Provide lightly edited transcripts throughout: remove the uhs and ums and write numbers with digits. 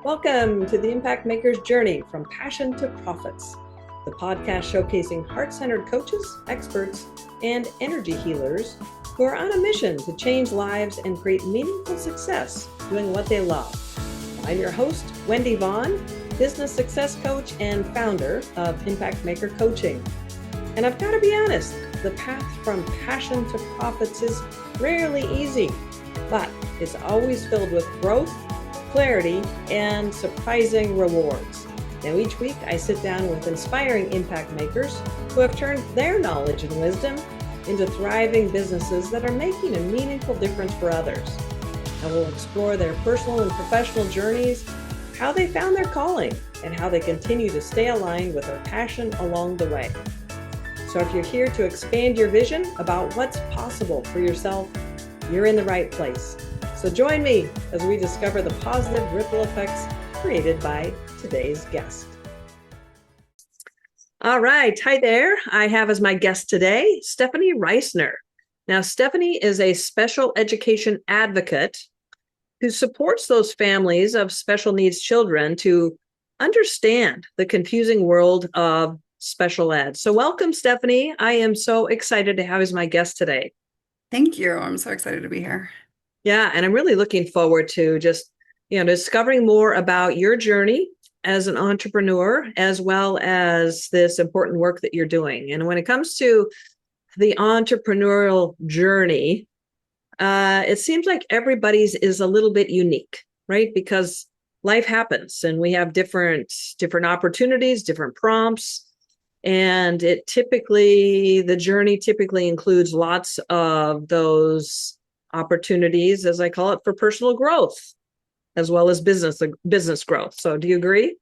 Welcome to the Impact Maker's Journey from Passion to Profits, the podcast showcasing heart centered coaches, experts, and energy healers who are on a mission to change lives and create meaningful success doing what they love. I'm your host, Wendy Vaughn, business success coach and founder of Impact Maker Coaching. And I've got to be honest, the path from passion to profits is rarely easy, but it's always filled with growth, clarity, and surprising rewards. Now, each week I sit down with inspiring impact makers who have turned their knowledge and wisdom into thriving businesses that are making a meaningful difference for others. I will explore their personal and professional journeys, how they found their calling, and how they continue to stay aligned with their passion along the way. So if you're here to expand your vision about what's possible for yourself, you're in the right place. So join me as we discover the positive ripple effects created by today's guest. All right. Hi there. I have as my guest today, Stephanie Reissner. Now, Stephanie is a special education advocate who supports those families of special needs children to understand the confusing world of special ed. So welcome, Stephanie. I am so excited to have as my guest today. Thank you. I'm so excited to be here. Yeah, and I'm really looking forward to just, discovering more about your journey as an entrepreneur, as well as this important work that you're doing. And when it comes to the entrepreneurial journey, it seems like everybody's is a little bit unique, right? Because life happens and we have different opportunities, different prompts. And the journey typically includes lots of those opportunities, as I call it, for personal growth, as well as business growth. So do you agree?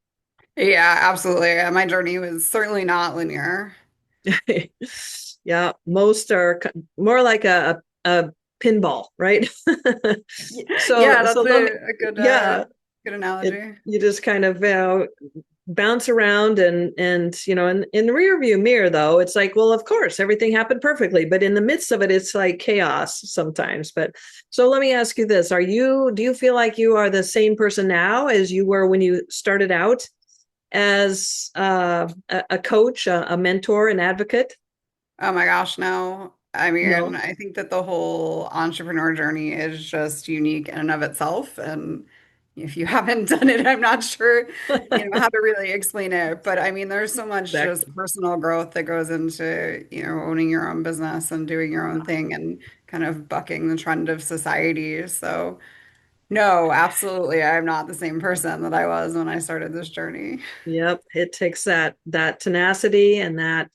Yeah, absolutely. My journey was certainly not linear. Yeah, most are more like a pinball, right? so Yeah, so that's let me, a good yeah, good analogy. you just kind of bounce around and in the rear view mirror, though, it's like, well, of course everything happened perfectly, but in the midst of it, it's like chaos sometimes. But so let me ask you this: do you feel like you are the same person now as you were when you started out as a coach, a mentor, an advocate? Oh my gosh, no. I mean, No. I think that the whole entrepreneur journey is just unique in and of itself. And if you haven't done it, I'm not sure, how to really explain it. But I mean, there's so much just Exactly. personal growth that goes into, owning your own business and doing your own thing and kind of bucking the trend of society. So, no, absolutely. I'm not the same person that I was when I started this journey. Yep, it takes that tenacity and that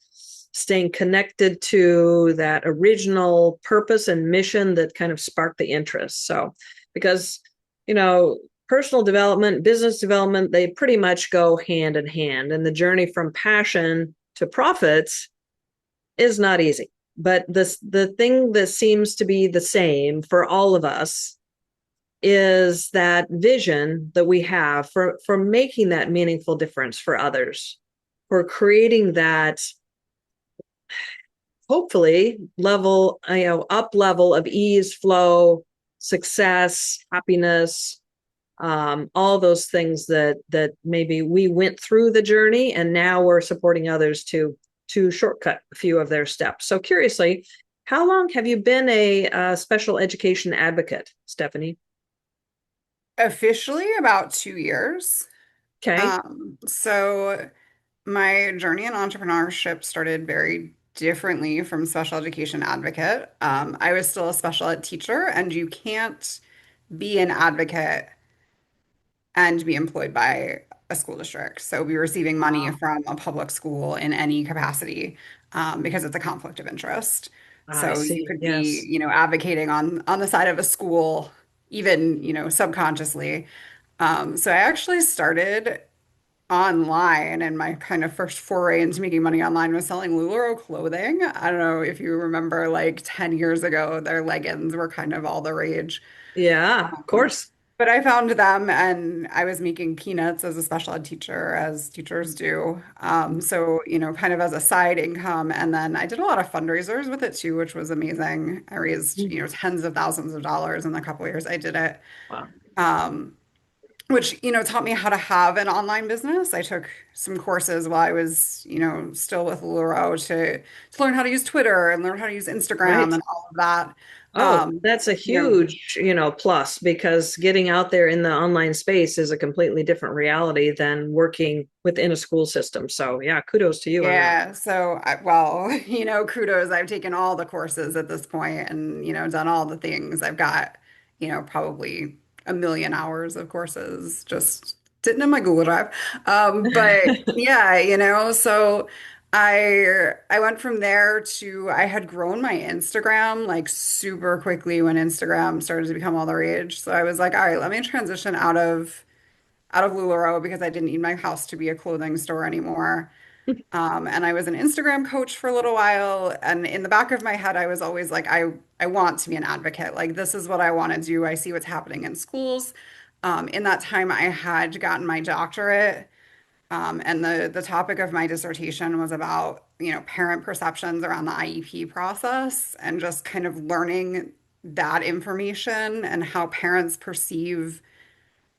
staying connected to that original purpose and mission that kind of sparked the interest. So, because you know, personal development, business development, they pretty much go hand in hand, and the journey from passion to profits is not easy. But the thing that seems to be the same for all of us is that vision that we have for making that meaningful difference for others, for creating that hopefully up level of ease, flow, success, happiness, all those things that maybe we went through the journey and now we're supporting others to shortcut a few of their steps. So curiously, how long have you been a special education advocate, Stephanie? Officially about 2 years. Okay. So my journey in entrepreneurship started very differently from special education advocate. I was still a special ed teacher, and you can't be an advocate and be employed by a school district. So be receiving money Ah, from a public school in any capacity, because it's a conflict of interest. I So you see. could be, Yes. advocating on the side of a school, even, subconsciously. So I actually started online, and my kind of first foray into making money online was selling LuLaRoe clothing. I don't know if you remember, like 10 years ago, their leggings were kind of all the rage. Yeah, of course. But I found them, and I was making peanuts as a special ed teacher, as teachers do. So, kind of as a side income. And then I did a lot of fundraisers with it too, which was amazing. I raised, tens of thousands of dollars in the couple of years I did it. Wow. Um, which, taught me how to have an online business. I took some courses while I was, still with Luro to learn how to use Twitter and learn how to use Instagram Right. and all of that. Oh, that's a You know, huge, plus because getting out there in the online space is a completely different reality than working within a school system. So, yeah, kudos to you on that. yeah. So, well, kudos. I've taken all the courses at this point and, done all the things. I've got, probably a million hours of courses just sitting in my Google Drive. But yeah, so I went from there to I had grown my Instagram like super quickly when Instagram started to become all the rage. So I was like, all right, let me transition out of LuLaRoe because I didn't need my house to be a clothing store anymore. And I was an Instagram coach for a little while. And in the back of my head, I was always like, I want to be an advocate. Like, this is what I want to do. I see what's happening in schools. In that time, I had gotten my doctorate. And the topic of my dissertation was about, parent perceptions around the IEP process and just kind of learning that information and how parents perceive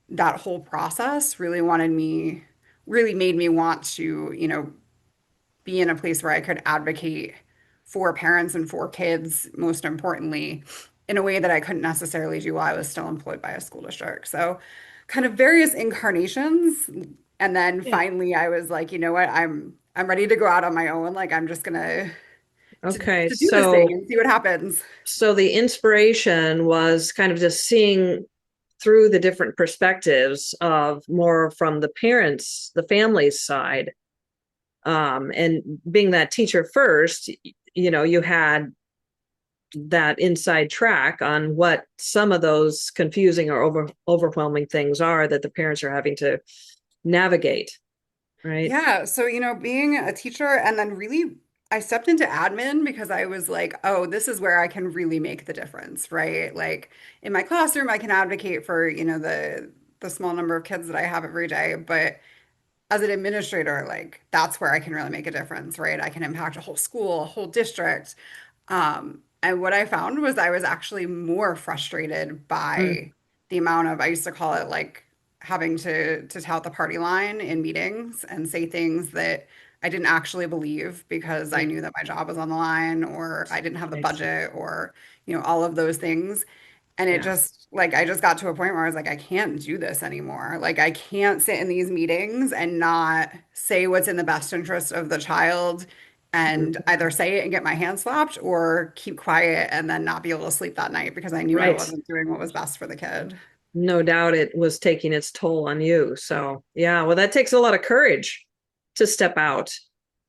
that whole process really made me want to, be in a place where I could advocate for parents and for kids, most importantly, in a way that I couldn't necessarily do while I was still employed by a school district. So, kind of various incarnations. And then Yeah. finally I was like, you know what, I'm ready to go out on my own. Like I'm just gonna Okay. to do this thing and see what happens. So the inspiration was kind of just seeing through the different perspectives of more from the parents, the family's side. And being that teacher first, you had that inside track on what some of those confusing or overwhelming things are that the parents are having to navigate, right? Yeah, so being a teacher and then really I stepped into admin because I was like, oh, this is where I can really make the difference, right? Like in my classroom, I can advocate for, the small number of kids that I have every day, but as an administrator, like that's where I can really make a difference, right? I can impact a whole school, a whole district. And what I found was I was actually more frustrated Mm, by the amount of, I used to call it like having to tout the party line in meetings and say things that I didn't actually believe because I mm, knew that my job was on the line or I didn't have the right. budget or, all of those things. And it Yeah. just like I just got to a point where I was like, I can't do this anymore. Like I can't sit in these meetings and not say what's in the best interest of the child and Mm, either say it and get my hand slapped or keep quiet and then not be able to sleep that night because I knew I right. wasn't doing what was best for the kid. No doubt it was taking its toll on you. So, yeah, well, that takes a lot of courage to step out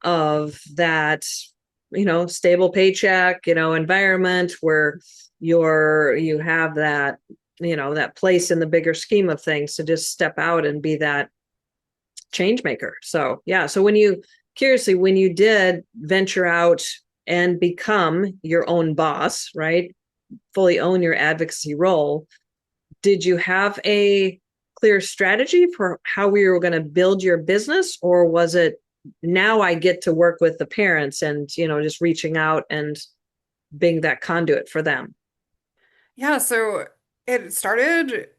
of that, stable paycheck, environment where you have that, that place in the bigger scheme of things to just step out and be that change maker. So, yeah. So curiously, when you did venture out and become your own boss, right? Fully own your advocacy role, did you have a clear strategy for how we were going to build your business, or was it now I get to work with the parents and just reaching out and being that conduit for them? Yeah, so it started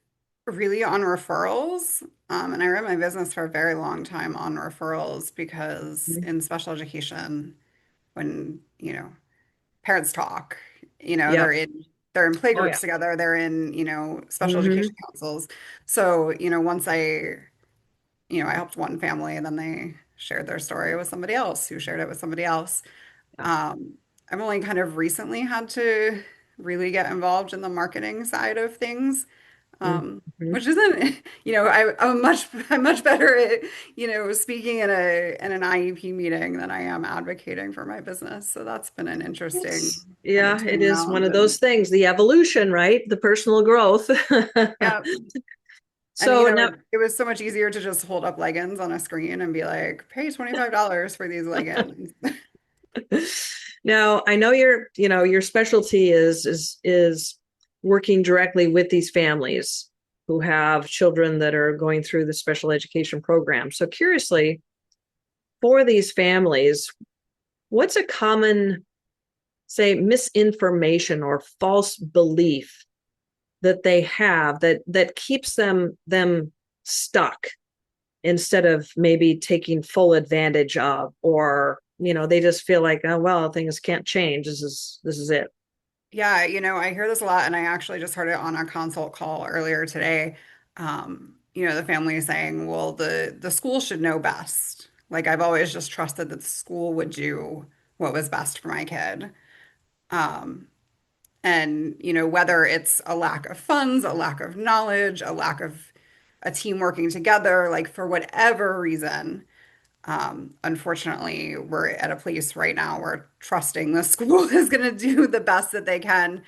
really on referrals. And I ran my business for a very long time on referrals because in special education, when, parents talk, Yep. they're in Oh yeah. playgroups together, they're in, special education Mm-hmm. councils. So, once I helped one family and then they shared their story with somebody else who shared it with somebody else. Yeah. Um, I've only kind of recently had to really get involved in the marketing side of things, Mm-hmm. which isn't, I'm much better at, speaking in an IEP meeting than I am advocating for my business. So that's been an interesting kind of Yeah, it is one turnaround. of those And things, the evolution, right? The personal growth. yeah, and So now, it was so much easier to just hold up leggings on a screen and be like, pay $25 for these leggings. now I know your specialty is working directly with these families who have children that are going through the special education program. So curiously, for these families, what's a common, say, misinformation or false belief that they have that keeps them stuck instead of maybe taking full advantage of, or they just feel like, oh well, things can't change, this is it. Yeah, I hear this a lot, and I actually just heard it on a consult call earlier today. The family is saying, well, the school should know best. Like I've always just trusted that the school would do what was best for my kid. Um, and whether it's a lack of funds, a lack of knowledge, a lack of a team working together, like for whatever reason, unfortunately, we're at a place right now where trusting the school is going to do the best that they can,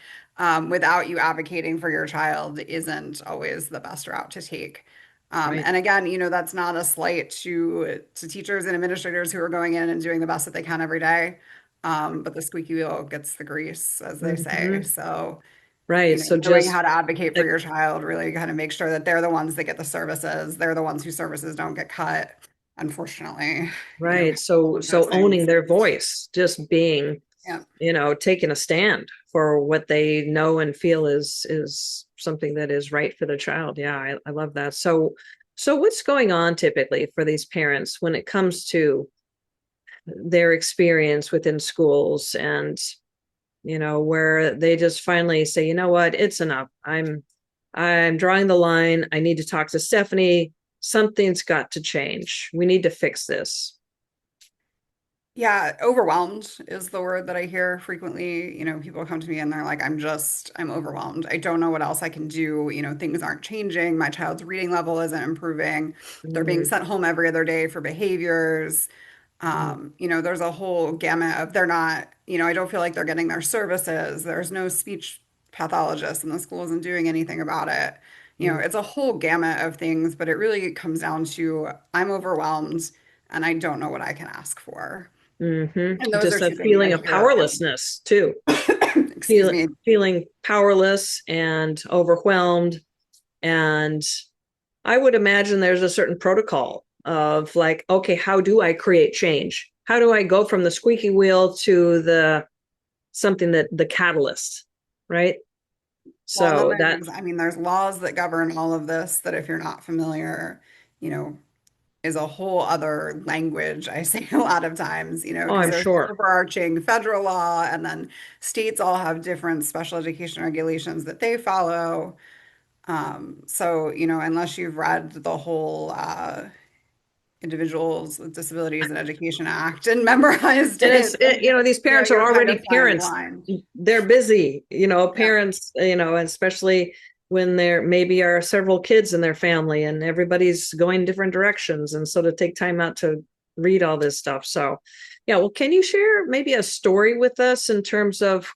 without you advocating for your child isn't always the best route to take. Right. And again, that's not a slight to teachers and administrators who are going in and doing the best that they can every day. But the squeaky wheel gets the grease, as they say. Hmm. So, Right. So knowing just how to advocate for the, your child really kind of make sure that they're the ones that get the services. They're the ones whose services don't get cut, unfortunately, right. all So of those owning things. their voice, just being, Yeah. taking a stand for what they know and feel is something that is right for the child. Yeah, I love that. So what's going on typically for these parents when it comes to their experience within schools, and where they just finally say, you know what, it's enough. I'm drawing the line. I need to talk to Stephanie. Something's got to change. We need to fix this. Yeah, overwhelmed is the word that I hear frequently. People come to me and they're like, I'm overwhelmed. I don't know what else I can do. Things aren't changing. My child's reading level isn't improving. They're being Mm-hmm. sent home every other day for behaviors. There's a whole gamut of they're not, I don't feel like they're getting their services. There's no speech pathologist and the school isn't doing anything about it. It's a whole gamut of things, but it really comes down to I'm overwhelmed and I don't know what I can ask for. And those are Just a two things I feeling of hear. powerlessness too. Excuse me. Feeling powerless and overwhelmed. And I would imagine there's a certain protocol of like, okay, how do I create change? How do I go from the squeaky wheel to the something that the catalyst, right? Well, and then So that there's laws that govern all of this that if you're not familiar, you know, is a whole other language, I say a lot of times, oh, because I'm there's sure. overarching federal law and then states all have different special education regulations that they follow. So, unless you've read the whole Individuals with Disabilities and Education Act and memorized And it, then, these parents are you're kind already of flying parents. blind. They're busy, Yeah. parents, especially when there maybe are several kids in their family and everybody's going different directions. And so to take time out to read all this stuff. So, yeah, well, can you share maybe a story with us in terms of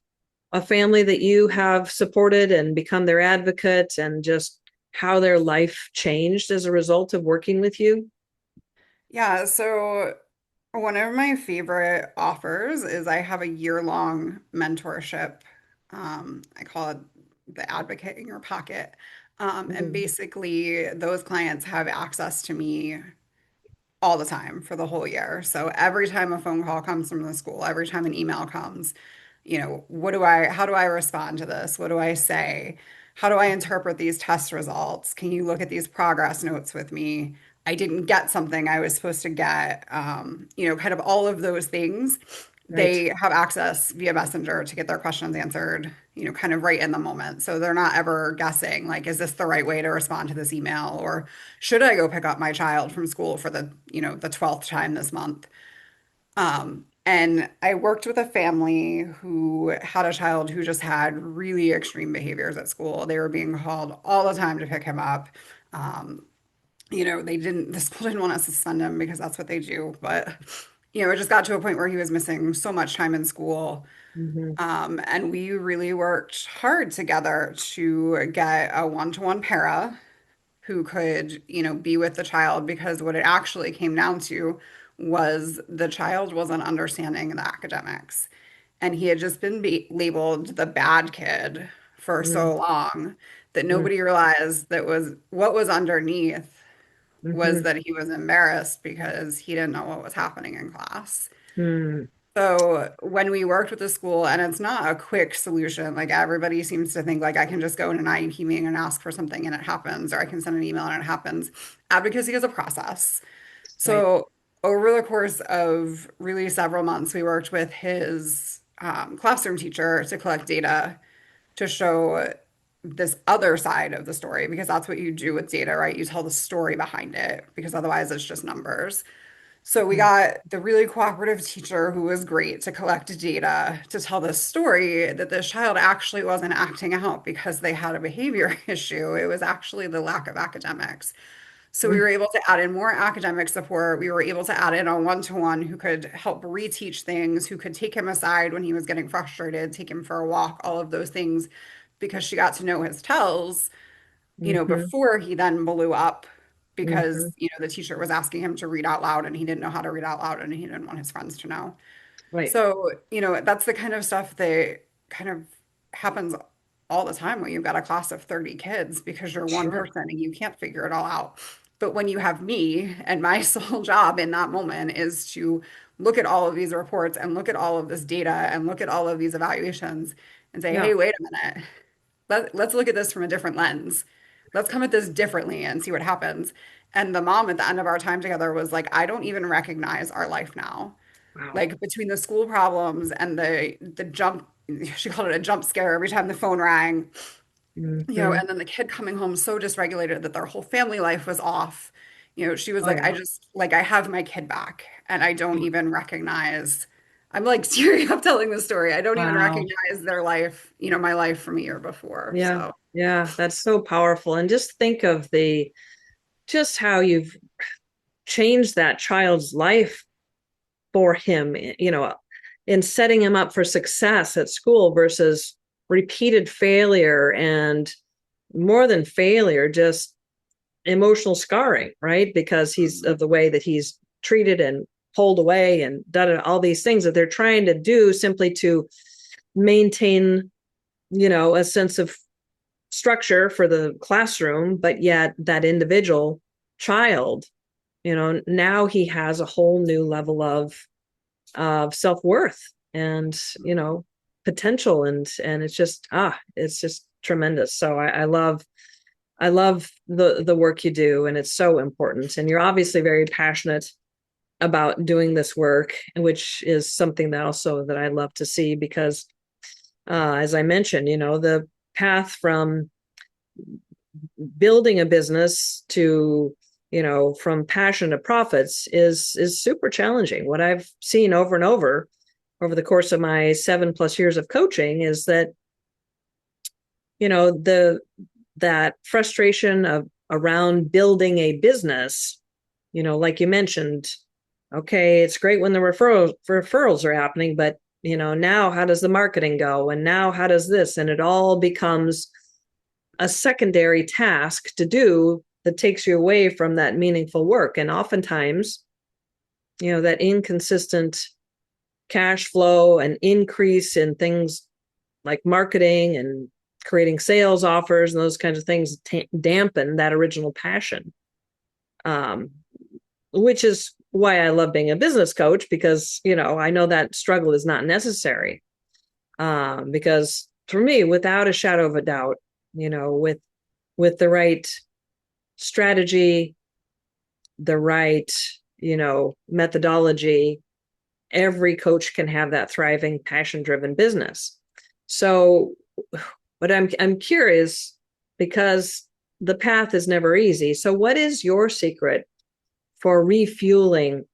a family that you have supported and become their advocate, and just how their life changed as a result of working with you? Yeah, so one of my favorite offers is I have a year-long mentorship. I call it the Advocate in Your Pocket. And Mm-hmm. basically, those clients have access to me all the time for the whole year. So every time a phone call comes from the school, every time an email comes, how do I respond to this? What do I say? How do I interpret these test results? Can you look at these progress notes with me? I didn't get something I was supposed to get. Kind of all of those things. Right. They have access via Messenger to get their questions answered, kind of right in the moment. So they're not ever guessing, like, is this the right way to respond to this email? Or should I go pick up my child from school for the 12th time this month? And I worked with a family who had a child who just had really extreme behaviors at school. They were being called all the time to pick him up. Um, the school didn't want to suspend him because that's what they do. But, it just got to a point where he was missing so much time in school. Mm-hmm. And we really worked hard together to get a one-to-one para who could, be with the child because what it actually came down to was the child wasn't understanding the academics. And he had just been labeled the bad kid for so long that nobody realized that was what was underneath was Mm-hmm. that he was embarrassed because he didn't know what was happening in class. So when we worked with the school, and it's not a quick solution, like everybody seems to think like I can just go in an IEP meeting and ask for something and it happens, or I can send an email and it happens. Advocacy is a process. Right. So over the course of really several months, we worked with his classroom teacher to collect data to show this other side of the story, because that's what you do with data, right? You tell the story behind it, because otherwise it's just numbers. So we Mm, got the really cooperative teacher who was great to collect data to tell the story that this child actually wasn't acting out because they had a behavior issue. It was actually the lack of academics. So we mm, were able to add in more academic support. We were able to add in a one-to-one who could help reteach things, who could take him aside when he was getting frustrated, take him for a walk, all of those things, because she got to know his tells, mhm, before he then blew up because, mhm. the teacher was asking him to read out loud and he didn't know how to read out loud and he didn't want his friends to know. Right. So, that's the kind of stuff that kind of happens all the time when you've got a class of 30 kids because you're one Sure. person and you can't figure it all out. But when you have me and my sole job in that moment is to look at all of these reports and look at all of this data and look at all of these evaluations and say, Yeah. hey, wait a minute. Let's look at this from a different lens. Let's come at this differently and see what happens. And the mom at the end of our time together was like, I don't even recognize our life now. Wow. Like between the school problems and the jump, she called it a jump scare every time the phone rang, Mhm. and then the kid coming home so dysregulated that their whole family life was off. She was Oh like, yeah. I have my kid back and I don't even recognize, I'm like tearing up telling this story. I don't even Wow. recognize their life, my life from a year before. Yeah. So. Yeah. That's so powerful. And just think of the just how you've changed that child's life for him, in setting him up for success at school versus repeated failure and more than failure, just emotional scarring, right? Because he's of the way that he's treated and pulled away and done all these things that they're trying to do simply to maintain, a sense of structure for the classroom, but yet that individual child, now he has a whole new level of self-worth and, potential, and it's just tremendous. So I love the work you do, and it's so important. And you're obviously very passionate about doing this work, which is something that also that I love to see because, as I mentioned, the path from building a business to, from passion to profits is super challenging. What I've seen over and over the course of my 7+ years of coaching is that, the that frustration of around building a business, like you mentioned, okay, it's great when the referrals are happening, but now how does the marketing go? And now how does this? And it all becomes a secondary task to do that takes you away from that meaningful work. And oftentimes, that inconsistent cash flow and increase in things like marketing and creating sales offers and those kinds of things dampen that original passion, um, which is why I love being a business coach, because I know that struggle is not necessary, because for me, without a shadow of a doubt, with the right strategy, the right methodology, every coach can have that thriving passion driven business. So, but I'm curious, because the path is never easy. So what is your secret for refueling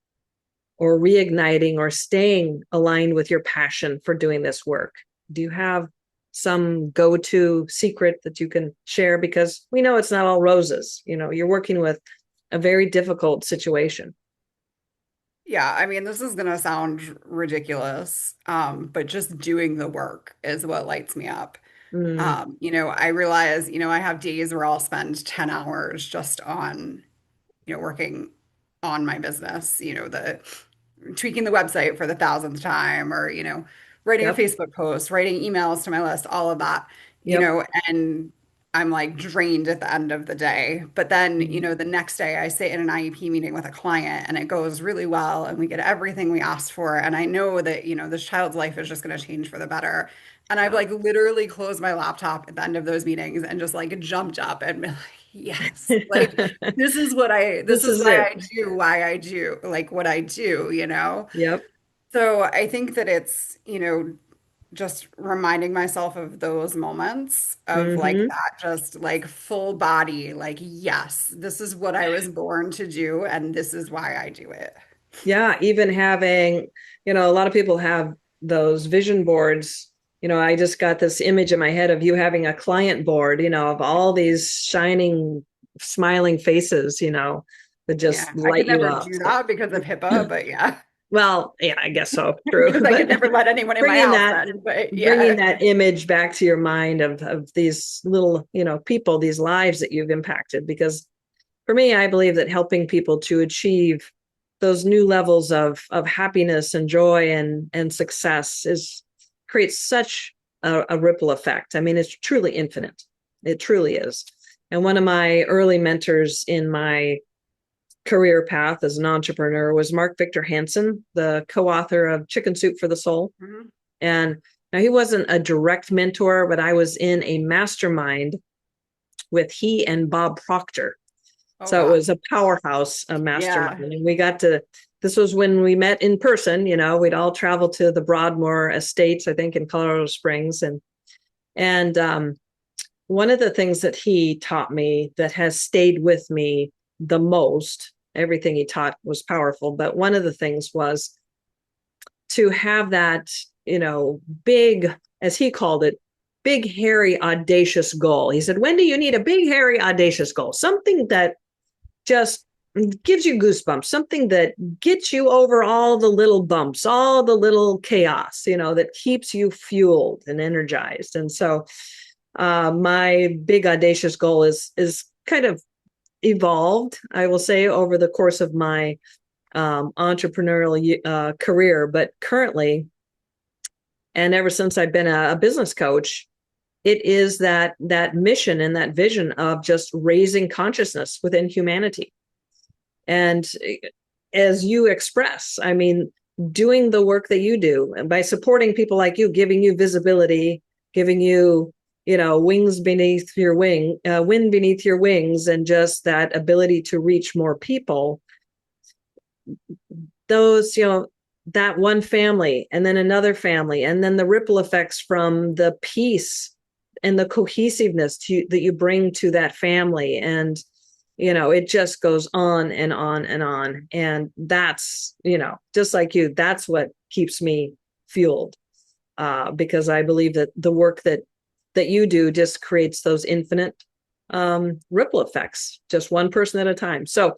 or reigniting or staying aligned with your passion for doing this work? Do you have some go-to secret that you can share? Because we know it's not all roses. You're working with a very difficult situation. Yeah, I mean, this is gonna sound ridiculous, but just doing the work is what lights me up. Mm, I realize, I have days where I'll spend 10 hours just on, working on my business, the tweaking the website for the thousandth time or, writing a yep. Facebook post, writing emails to my list, all of that, Yep. and I'm like drained at the end of the day. But then, Mhm. the next day I sit in an IEP meeting with a client and it goes really well and we get everything we asked for. And I know that, this child's life is just going to change for the better. And I've Yeah. like literally closed my laptop at the end of those meetings and just like jumped up and been like, yes, like this This is is why it. I do why I do like what I do. Yep. So I think that it's, just reminding myself of those moments of like Hmm. that, just like full body, like, yes, this is what I was born to do, and this is why I do it. Yeah, even having, a lot of people have those vision boards. I just got this image in my head of you having a client board, of all these shining, smiling faces, that just Yeah, I light could you never up. do So, that because of HIPAA, but yeah, well, yeah, I guess so. True. because I could But never let anyone in my bringing house that, then. But bringing yeah, that image back to your mind of these little, people, these lives that you've impacted, because for me, I believe that helping people to achieve those new levels of happiness and joy and success is creates such a ripple effect. I mean, it's truly infinite. It truly is. And one of my early mentors in my career path as an entrepreneur was Mark Victor Hansen, the co-author of Chicken Soup for the Soul. Mhm. And now he wasn't a direct mentor, but I was in a mastermind with he and Bob Proctor. Oh So it wow, was a powerhouse mastermind. yeah. And we got to, this was when we met in person, we'd all travel to the Broadmoor Estates, I think in Colorado Springs. And one of the things that he taught me that has stayed with me the most, everything he taught was powerful, but one of the things was to have that, big, as he called it, big, hairy, audacious goal. He said, Wendy, you need a big, hairy, audacious goal, something that just gives you goosebumps, something that gets you over all the little bumps, all the little chaos, that keeps you fueled and energized. And so my big audacious goal is kind of evolved, I will say, over the course of my entrepreneurial career. But currently, and ever since I've been a business coach, it is that mission and that vision of just raising consciousness within humanity. And as you express, I mean, doing the work that you do and by supporting people like you, giving you visibility, giving you, wings beneath your wind beneath your wings, and just that ability to reach more people, those, that one family and then another family, and then the ripple effects from the peace and the cohesiveness that you bring to that family. And it just goes on and on and on. And that's, just like you, that's what keeps me fueled, because I believe that the work that you do just creates those infinite ripple effects, just one person at a time. So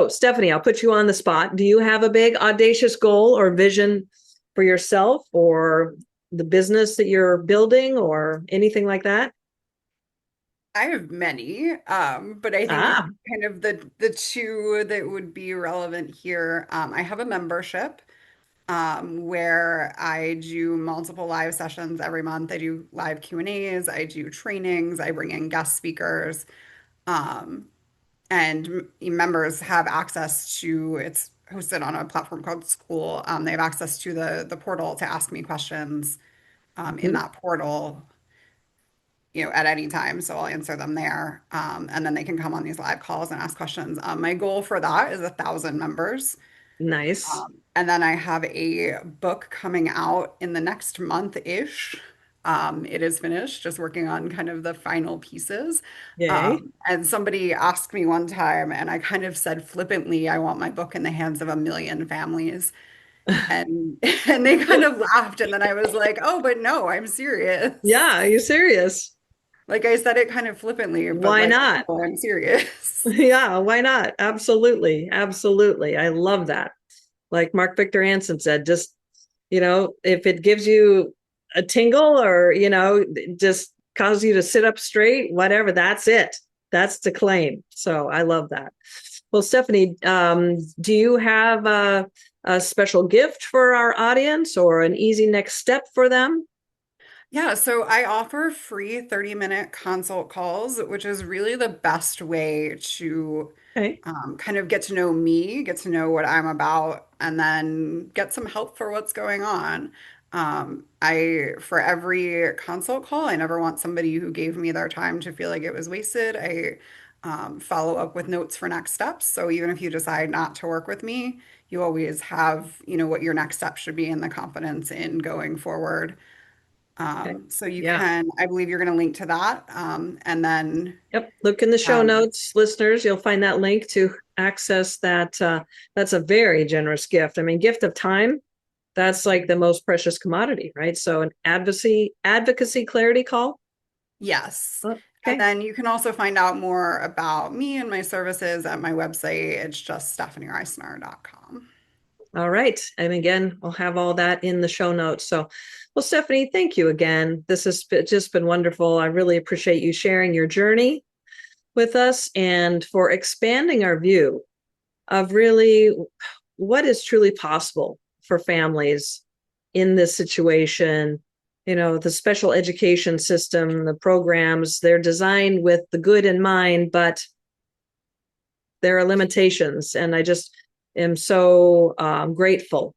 Stephanie, I'll put you on the spot. Do you have a big audacious goal or vision for yourself or the business that you're building or anything like that? I have many, but I think Ah. kind of the two that would be relevant here. I have a membership where I do multiple live sessions every month. I do live Q&As, I do trainings, I bring in guest speakers, um, and members have access to it's hosted on a platform called School. They have access to the portal to ask me questions in Mhm. that portal, at any time. So I'll answer them there. And then they can come on these live calls and ask questions. My goal for that is 1,000 members. Nice. And then I have a book coming out in the next month-ish. It is finished, just working on kind of the final pieces. Yay. And somebody asked me one time, and I kind of said flippantly, I want my book in the hands of 1 million families. And and they kind of laughed, and then I was like, oh, but no, I'm serious. Yeah, are you serious? Like I said it kind of flippantly, but Why like, not? no, I'm serious. Yeah, why not? Absolutely. Absolutely. I love that. Like Mark Victor Hansen said, just, if it gives you a tingle or, just causes you to sit up straight, whatever, that's it. That's to claim. So I love that. Well, Stephanie, do you have a special gift for our audience or an easy next step for them? Yeah, so I offer free 30-minute consult calls, which is really the best way to Okay. kind of get to know me, get to know what I'm about, and then get some help for what's going on. For every consult call, I never want somebody who gave me their time to feel like it was wasted. I follow up with notes for next steps. So even if you decide not to work with me, you always have, what your next step should be and the confidence in going forward. Okay. So you Yeah. can, I believe you're going to link to that. And then, Yep. Look in the show um, notes, listeners. You'll find that link to access that. That's a very generous gift. I mean, gift of time. That's like the most precious commodity, right? So an advocacy clarity call. yes. And Okay. then you can also find out more about me and my services at my website. It's just stephaniereissner.com. All right. And again, I'll have all that in the show notes. So, well, Stephanie, thank you again. This has just been wonderful. I really appreciate you sharing your journey with us and for expanding our view of really what is truly possible for families in this situation. The special education system, the programs, they're designed with the good in mind, but there are limitations. And I just am so grateful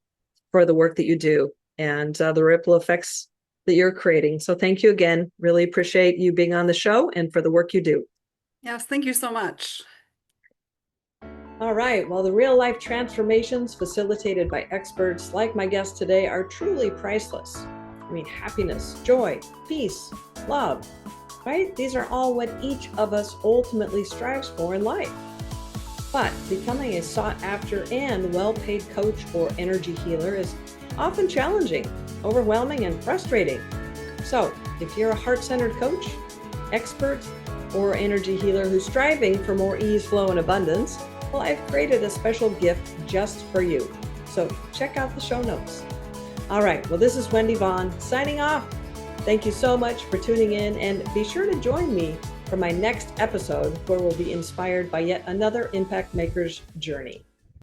for the work that you do and the ripple effects that you're creating. So thank you again. Really appreciate you being on the show and for the work you do. Yes, thank you so much. All right. Well, the real life transformations facilitated by experts like my guest today are truly priceless. I mean, happiness, joy, peace, love, right? These are all what each of us ultimately strives for in life. But becoming a sought after and well paid coach or energy healer is often challenging, overwhelming, and frustrating. So, if you're a heart centered coach, expert, or energy healer who's striving for more ease, flow, and abundance, well, I've created a special gift just for you. So, check out the show notes. All right, well, this is Wendy Vaughn signing off. Thank you so much for tuning in, and be sure to join me for my next episode where we'll be inspired by yet another impact maker's journey.